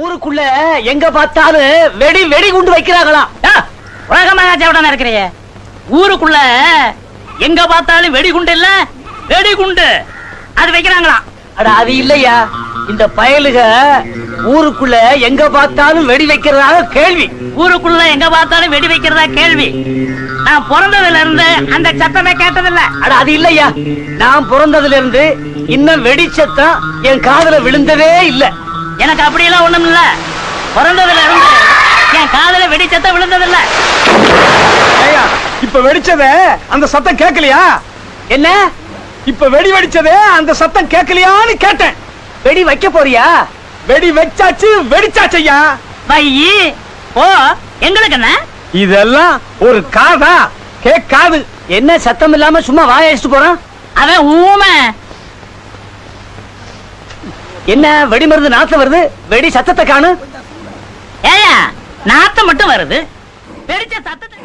ஊருக்குள்ள எங்க பார்த்தாலும் வெடி வெடி குண்டு வைக்கிறாங்களாம். உலகமாக இருக்கிறீங்க. ஊருக்குள்ள எங்க பார்த்தாலும் வெடிகுண்டு இல்ல, வெடிகுண்டு அது வைக்கிறாங்களாம். அட அது இல்லையா, இந்த பயலுக ஊருக்குள்ள எங்க பார்த்தாலும் வெடி வைக்கிறதாக கேள்வி. ஊருக்குள்ள எங்க பார்த்தாலும் வெடி வைக்கிறதா கேள்வி. நான் பிறந்ததுல இருந்து அந்த சத்தமே கேட்டதில்ல. அட அது இல்லையா, நான் பிறந்ததுல இருந்து இன்னும் வெடி சத்தம் என் காதுல விழுந்ததே இல்ல. எனக்கு அப்படியெல்லாம் ஒண்ணும் இல்ல. பிறந்ததுல இருந்து என் காதுல வெடி சத்தம் விழுந்ததில்ல. இப்ப வெடிச்சதே அந்த சத்தம் கேட்கலையா? என்ன இப்ப வெடி வெடிச்சதே அந்த சத்தம் கேட்கலையான்னு கேட்டேன். வெடி வைக்க போறியா? வெடி வச்சாச்சு, வெடிச்சாச்சையா. வையி ஓ, எங்களுக்கு என்ன இதெல்லாம் ஒரு காதா? கேட்காது. என்ன சத்தம் இல்லாம சும்மா வாயடிச்சுட்டு போறான்? அவன் ஊமை. என்ன வெடி மருந்து நாத்தம் வருது, வெடி சத்தத்தை காணு. ஏயா நாத்தம் மட்டும் வருது, வெடிச்ச சத்தத்தை